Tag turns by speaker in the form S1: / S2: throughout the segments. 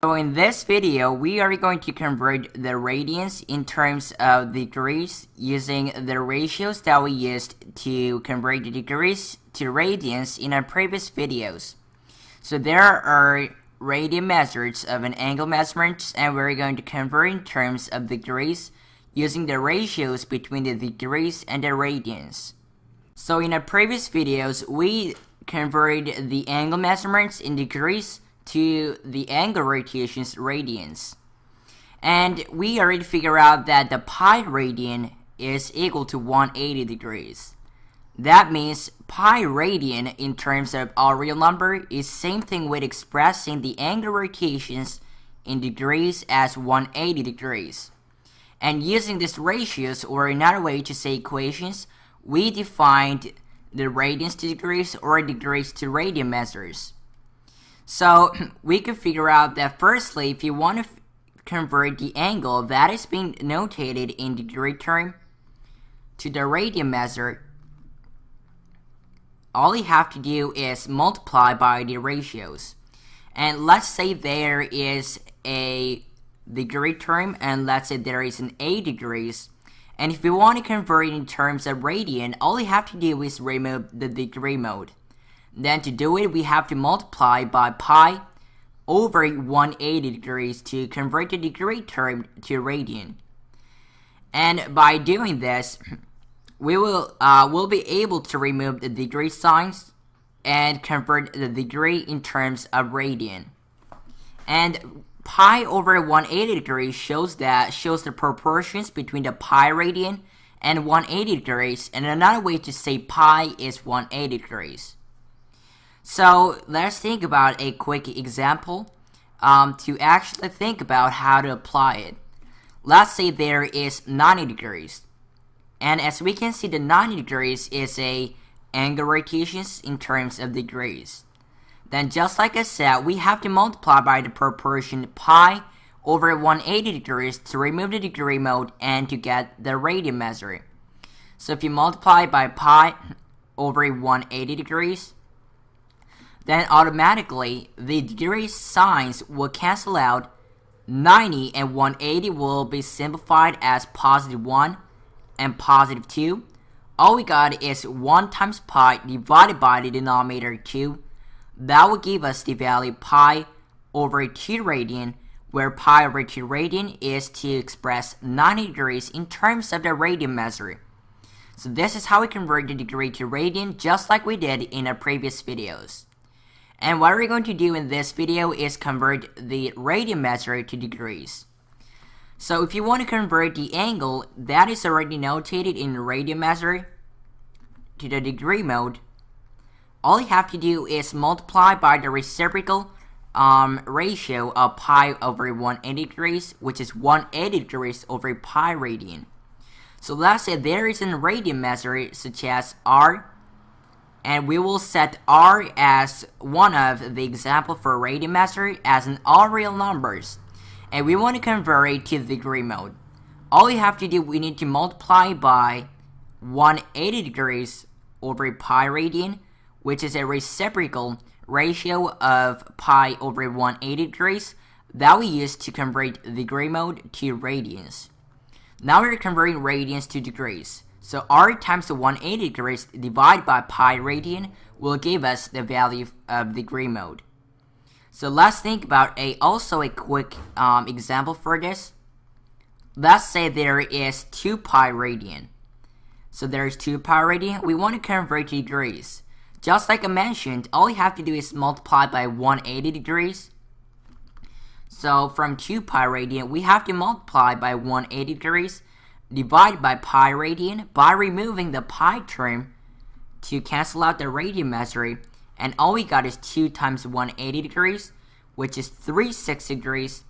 S1: So in this video, we are going to convert the radians in terms of degrees using the ratios that we used to convert the degrees to radians in our previous videos. So there are radian methods of an angle measurement, and we're going to convert in terms of degrees using the ratios between the degrees and the radians. So in our previous videos, we converted the angle measurements in degrees to the angle rotations radians. And we already figured out that the pi radian is equal to 180 degrees. That means pi radian in terms of our real number is same thing with expressing the angle rotations in degrees as 180 degrees. And using these ratios, or another way to say equations, we defined the radians to degrees or degrees to radian measures. So we can figure out that firstly, if you want to convert the angle that is being notated in degree term to the radian measure, all you have to do is multiply by the ratios. And let's say there is a degree term, and let's say there is an 8 degrees. And if you want to convert it in terms of radian, all you have to do is remove the degree mode. Then to do it, we have to multiply by pi over 180 degrees to convert the degree term to radian. And by doing this, we'll be able to remove the degree signs and convert the degree in terms of radian. And pi over 180 degrees shows the proportions between the pi radian and 180 degrees, and another way to say pi is 180 degrees. So let's think about a quick example to actually think about how to apply it. Let's say there is 90 degrees. And as we can see, the 90 degrees is a angle rotations in terms of degrees. Then just like I said, we have to multiply by the proportion pi over 180 degrees to remove the degree mode and to get the radian measure. So if you multiply by pi over 180 degrees, then automatically the degree signs will cancel out. 90 and 180 will be simplified as positive 1 and positive 2. All we got is 1 times pi divided by the denominator 2. That will give us the value pi over 2 radian, where pi over 2 radian is to express 90 degrees in terms of the radian measure. So this is how we convert the degree to radian, just like we did in our previous videos. And what we're going to do in this video is convert the radian measure to degrees. So if you want to convert the angle that is already notated in the radian measure to the degree mode, all you have to do is multiply by the reciprocal ratio of pi over 180 degrees, which is 180 degrees over pi radian. So let's say there is a radian measure such as r, and we will set r as one of the example for radian measure as an all real numbers, and we want to convert it to the degree mode. All you have to do, we need to multiply by 180 degrees over pi radian, which is a reciprocal ratio of pi over 180 degrees that we use to convert the degree mode to radians. Now we're converting radians to degrees. So r times the 180 degrees divided by pi radian will give us the value of degree mode. So let's think about also a quick example for this. Let's say there is 2 pi radian. So there's 2 pi radian. We want to convert to degrees. Just like I mentioned, all you have to do is multiply by 180 degrees. So from 2 pi radian, we have to multiply by 180 degrees divided by pi radian by removing the pi term to cancel out the radian measure, and all we got is 2 times 180 degrees, which is 360 degrees,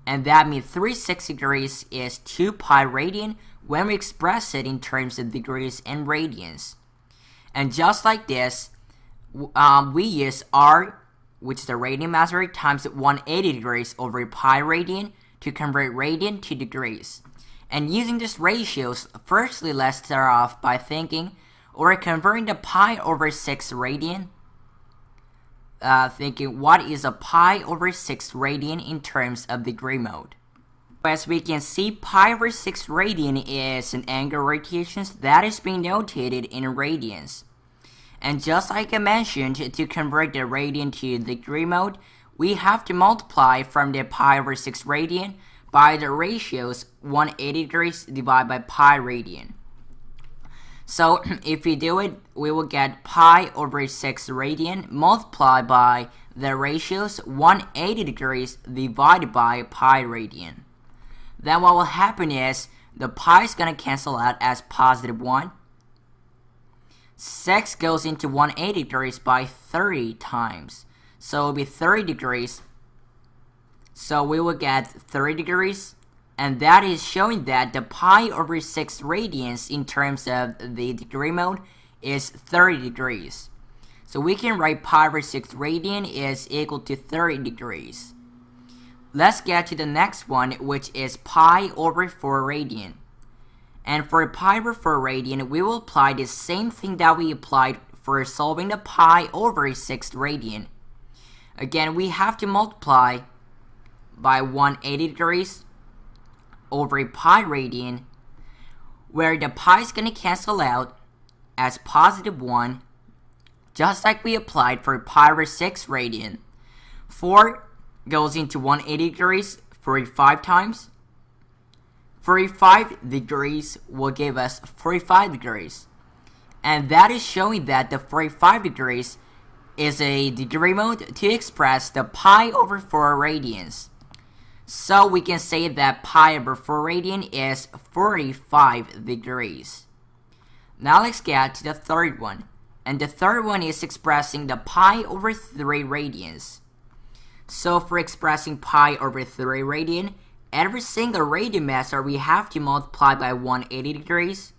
S1: and that means 360 degrees is 2 pi radian when we express it in terms of degrees and radians. And just like this, we use r, which is the radian measure, times 180 degrees over pi radian to convert radian to degrees. And using these ratios, firstly let's start off by thinking, or converting the pi over 6 radian thinking, what is a pi over 6 radian in terms of degree mode? As we can see, pi over 6 radian is an angular rotations that is being notated in radians. And just like I mentioned, to convert the radian to degree mode, we have to multiply from the pi over 6 radian by the ratios 180 degrees divided by pi radian. So if we do it, we will get pi over 6 radian multiplied by the ratios 180 degrees divided by pi radian. Then what will happen is the pi is going to cancel out as positive 1. 6 goes into 180 degrees by 30 times. So it will be 30 degrees. So we will get 30 degrees. And that is showing that the pi over 6 radians in terms of the degree mode is 30 degrees. So we can write pi over 6 radian is equal to 30 degrees. Let's get to the next one, which is pi over 4 radian. And for pi over 4 radian, we will apply the same thing that we applied for solving the pi over 6 radian. Again, we have to multiply by 180 degrees over pi radian, where the pi is going to cancel out as positive 1, just like we applied for pi over 6 radian. 4 goes into 180 degrees 45 times. 45 degrees will give us 45 degrees. And that is showing that the 45 degrees is a degree mode to express the pi over 4 radians. So we can say that pi over 4 radian is 45 degrees. Now let's get to the third one. And the third one is expressing the pi over 3 radians. So for expressing pi over 3 radian, every single radian measure we have to multiply by 180 degrees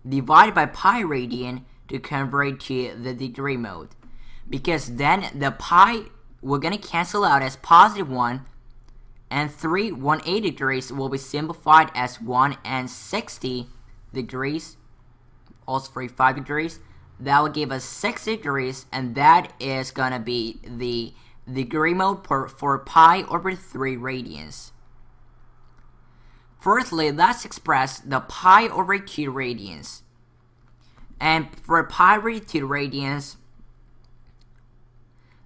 S1: divided by pi radian to convert to the degree mode. Because then the pi, we're going to cancel out as positive 1, and 3 180 degrees will be simplified as 1 and 60 degrees, also 45 degrees. That will give us 60 degrees, and that is going to be the degree mode for pi over 3 radians. Firstly, let's express the pi over 2 radians. And for pi over 2 radians,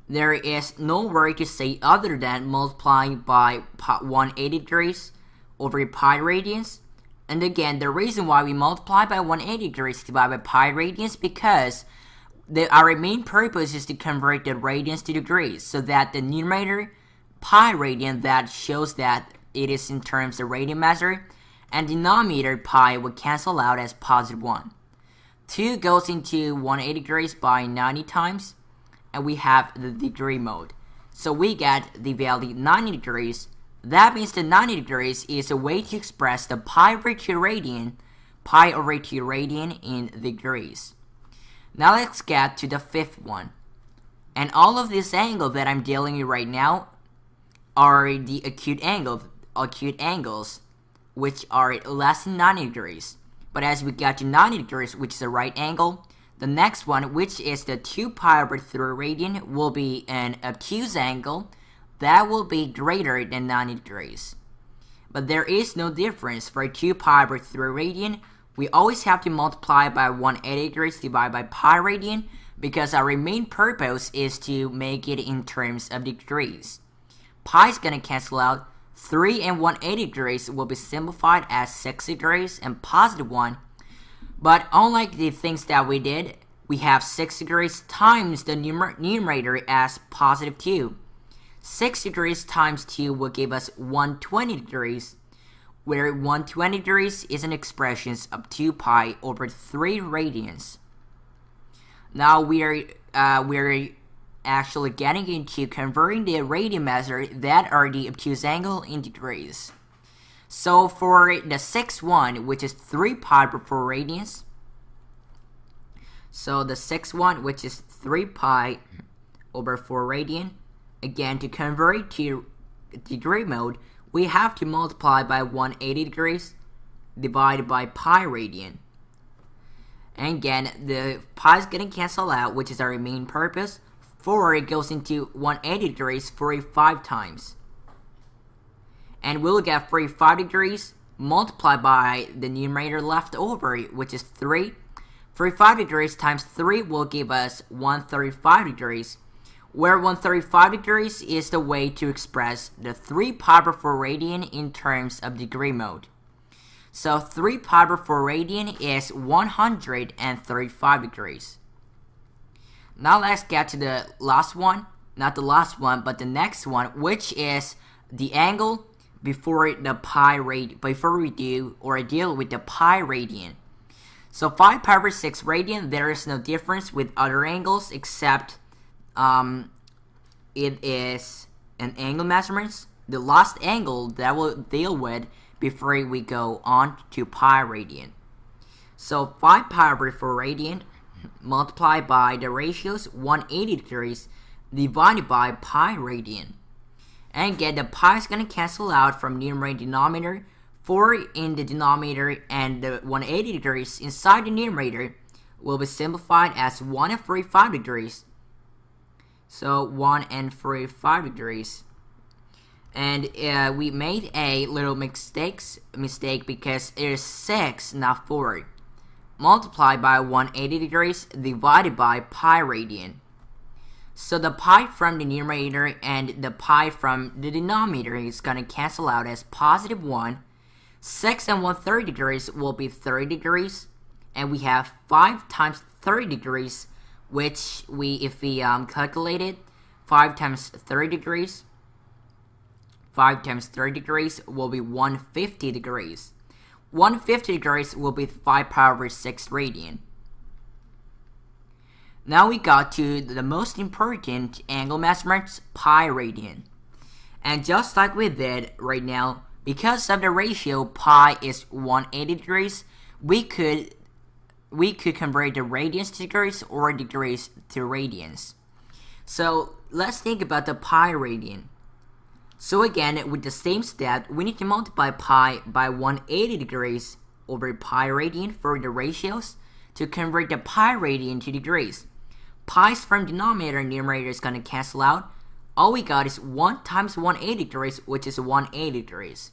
S1: there is no way to say other than multiplying by 180 degrees over pi radians. And again, the reason why we multiply by 180 degrees divided by pi radians because our main purpose is to convert the radians to degrees, so that the numerator pi radian that shows that it is in terms of radian measure, and denominator pi will cancel out as positive 1. 2 goes into 180 degrees by 90 times, and we have the degree mode. So we get the value 90 degrees. That means the 90 degrees is a way to express the pi over 2 radian, in degrees. Now let's get to the fifth one. And all of this angle that I'm dealing with right now are the acute angles, which are less than 90 degrees. But as we get to 90 degrees, which is a right angle, the next one, which is the 2 pi over 3 radian, will be an obtuse angle that will be greater than 90 degrees. But there is no difference for 2 pi over 3 radian. We always have to multiply by 180 degrees divided by pi radian because our main purpose is to make it in terms of degrees. Pi is going to cancel out. 3 and 180 degrees will be simplified as 60 degrees and positive 1. But unlike the things that we did, we have 60 degrees times the numerator as positive 2. 60 degrees times 2 will give us 120 degrees, where 120 degrees is an expression of 2 pi over 3 radians. Now we're actually getting into converting the radian measure that are the obtuse angle in degrees. So for the sixth one, which is 3 pi over 4 radians, so the sixth one, which is 3 pi over 4 radian, again, to convert it to degree mode, we have to multiply by 180 degrees divided by pi radian. And again, the pi is going to cancel out, which is our main purpose. 4 goes into 180 degrees 45 times. And we'll get 45 degrees multiplied by the numerator left over, which is 3. 45 degrees times 3 will give us 135 degrees, where 135 degrees is the way to express the 3 pi over 4 radian in terms of degree mode. So 3 pi over 4 radian is 135 degrees. Now let's get to the last one, not the last one, but the next one, which is the angle before the pi radian, before we deal with the pi radian. So 5 pi over 6 radian, there is no difference with other angles except it is an angle measurements. The last angle that we'll deal with before we go on to pi radian. So 5 pi over 4 radian multiplied by the ratios 180 degrees divided by pi radian. And again, the pi is going to cancel out from numerator and denominator. 4 in the denominator and the 180 degrees inside the numerator will be simplified as 135 degrees. So 135 degrees. And we made a little mistake because it is 6, not 4. Multiplied by 180 degrees divided by pi radian. So the pi from the numerator and the pi from the denominator is going to cancel out as positive 1. 6 and 1/3 degrees will be 30 degrees. And we have 5 times 30 degrees, which if we calculate it, 5 times 30 degrees, 5 times 30 degrees will be 150 degrees. 150 degrees will be 5 pi over 6 radian. Now we got to the most important angle measurements, pi radian. And just like we did right now, because of the ratio pi is 180 degrees, we could convert the radians to degrees or degrees to radians. So let's think about the pi radian. So again, with the same step, we need to multiply pi by 180 degrees over pi radian for the ratios to convert the pi radian to degrees. Pi's from denominator and numerator is going to cancel out. All we got is 1 times 180 degrees, which is 180 degrees.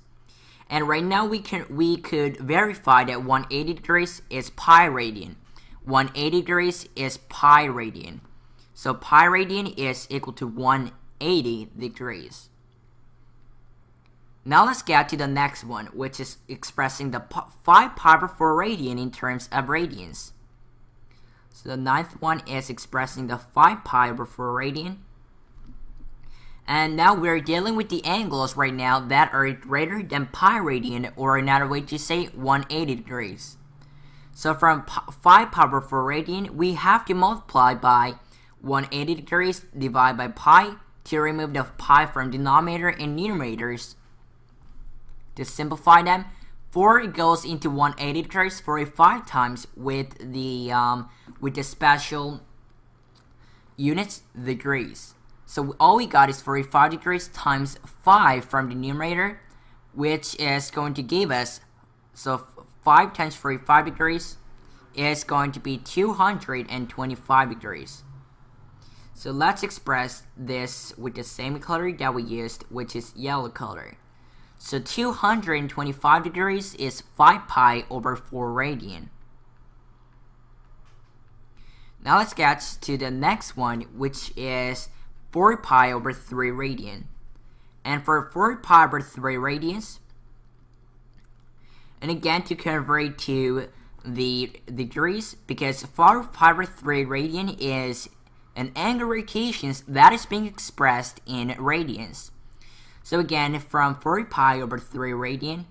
S1: And right now we could verify that 180 degrees is pi radian. 180 degrees is pi radian. So pi radian is equal to 180 degrees. Now let's get to the next one, which is expressing the 5 pi over 4 radian in terms of radians. So the ninth one is expressing the 5 pi over 4 radian. And now we're dealing with the angles right now that are greater than pi radian, or another way to say 180 degrees. So from 5 pi over 4 radian, we have to multiply by 180 degrees divided by pi to remove the pi from denominator and numerators. To simplify them, 4 goes into 180 degrees 45 times with the special units, degrees. So all we got is 45 degrees times 5 from the numerator, which is going to give us, so 5 times 45 degrees is going to be 225 degrees. So let's express this with the same color that we used, which is yellow color. So 225 degrees is 5 pi over 4 radian. Now let's get to the next one, which is 4 pi over 3 radian. And for 4 pi over 3 radians, and again to convert to the degrees, because 4 pi over 3 radian is an angle rotations that is being expressed in radians. So again, from 4 pi over 3 radian,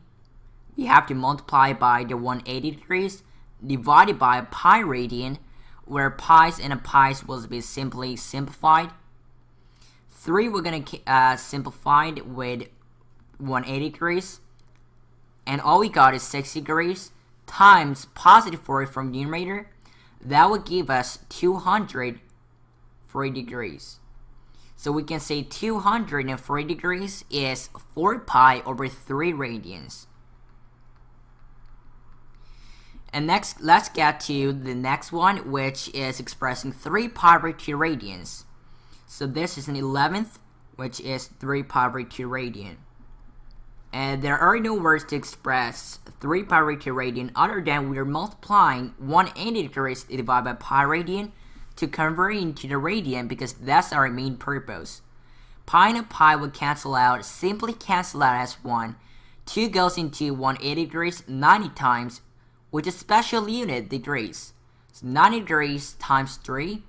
S1: we have to multiply by the 180 degrees divided by pi radian, where pi's and a pi's will be simply simplified. 3 we're going to simplify with 180 degrees, and all we got is 60 degrees times positive 4 from the numerator. That will give us 240 degrees. So we can say 240 degrees is 4 pi over 3 radians. And next, let's get to the next one, which is expressing 3 pi over 2 radians. So this is an 11th, which is 3 pi over 2 radian. And there are no words to express 3 pi over 2 radian other than we are multiplying 180 degrees divided by pi radian to convert into the radian, because that's our main purpose. Pi and a pi will cancel out, simply cancel out as 1. 2 goes into 180 degrees 90 times with a special unit, degrees. So 90 degrees times 3,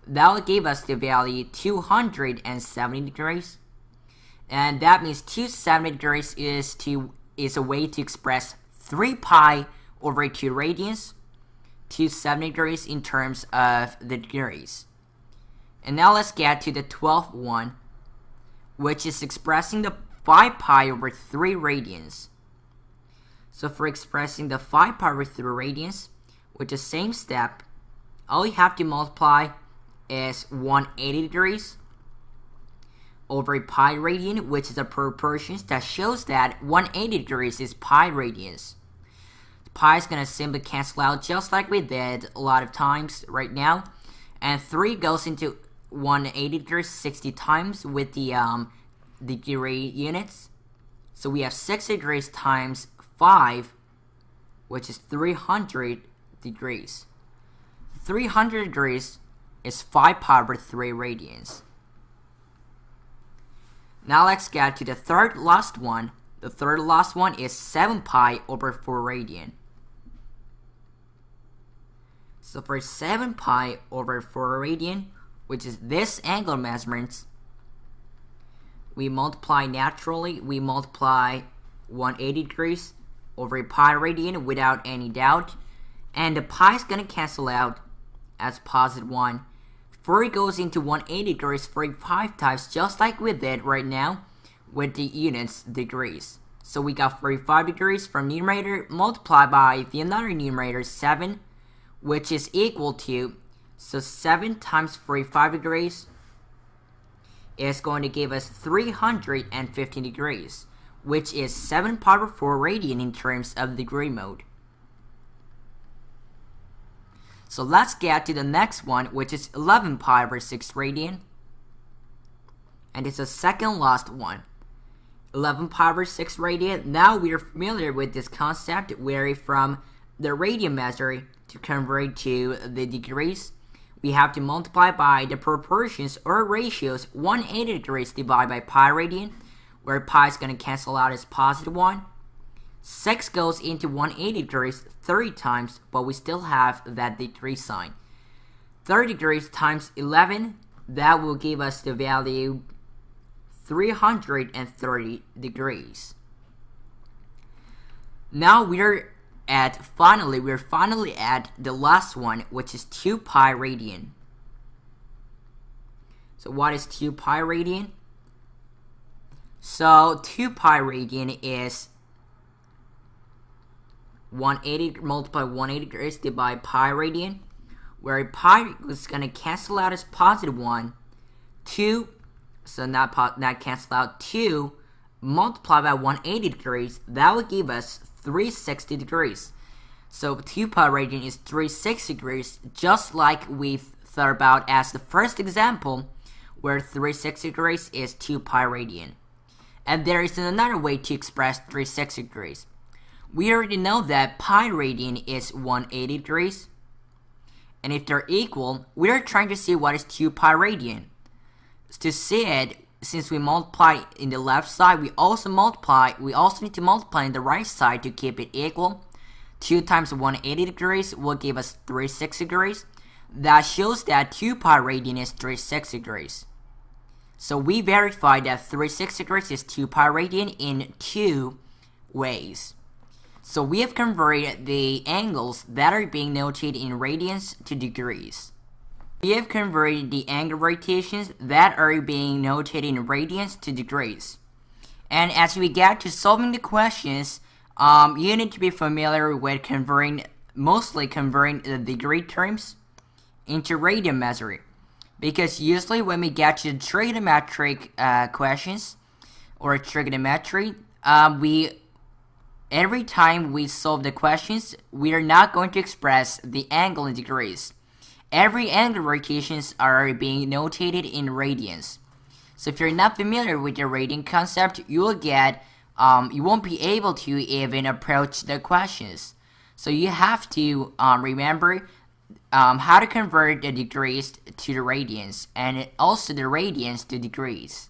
S1: that will give us the value 270 degrees. And that means 270 degrees is a way to express 3 pi over 2 radians. 270 degrees in terms of the degrees. And now let's get to the 12th one, which is expressing the 5 pi over 3 radians. So for expressing the 5 pi over 3 radians, with the same step, all you have to multiply is 180 degrees over pi radian, which is a proportion that shows that 180 degrees is pi radians. Pi is going to simply cancel out just like we did a lot of times right now. And 3 goes into 180 degrees 60 times with the degree units. So we have 60 degrees times 5, which is 300 degrees. 300 degrees is 5 pi over 3 radians. Now let's get to the third last one. The third last one is 7 pi over 4 radian. So for 7 pi over 4 radian, which is this angle measurements, we multiply naturally. We multiply 180 degrees over pi radian without any doubt. And the pi is going to cancel out as positive 1. 4 goes into 180 degrees 45 times, just like we did right now with the units degrees. So we got 45 degrees from numerator multiplied by the another numerator 7, which is equal to, so 7 times 45 degrees is going to give us 315 degrees, which is 7 pi over 4 radian in terms of degree mode. So let's get to the next one, which is 11 pi over 6 radian. And it's the second last one. 11 pi over 6 radian. Now we are familiar with this concept, where from the radian measure to convert to the degrees, we have to multiply by the proportions or ratios 180 degrees divided by pi radian, where pi is going to cancel out as positive 1. 6 goes into 180 degrees 30 times, but we still have that degree sign. 30 degrees times 11, that will give us the value 330 degrees. Now we're finally at the last one, which is 2 pi radian. So what is 2 pi radian? So 2 pi radian is 180 multiplied 180 degrees divided by pi radian, where pi is going to cancel out as positive 1. 2, so not cancel out, 2 multiplied by 180 degrees, that will give us 360 degrees. So 2 pi radian is 360 degrees, just like we thought about as the first example, where 360 degrees is 2 pi radian. And there is another way to express 360 degrees. We already know that pi radian is 180 degrees. And if they're equal, we're trying to see what is 2 pi radian. To see it, since we multiply in the left side, we also need to multiply in the right side to keep it equal. 2 times 180 degrees will give us 360 degrees. That shows that 2 pi radian is 360 degrees. So we verified that 360 degrees is 2 pi radian in 2 ways. So we have converted the angles that are being noted in radians to degrees. We have converted the angle rotations that are being noted in radians to degrees. And as we get to solving the questions, you need to be familiar with mostly converting the degree terms into radian measure. Because usually when we get to trigonometric questions or trigonometry, we every time we solve the questions, we are not going to express the angle in degrees. Every angle rotations are being notated in radians. So if you're not familiar with the radian concept, you won't be able to even approach the questions. So you have to remember how to convert the degrees to the radians, and also the radians to degrees.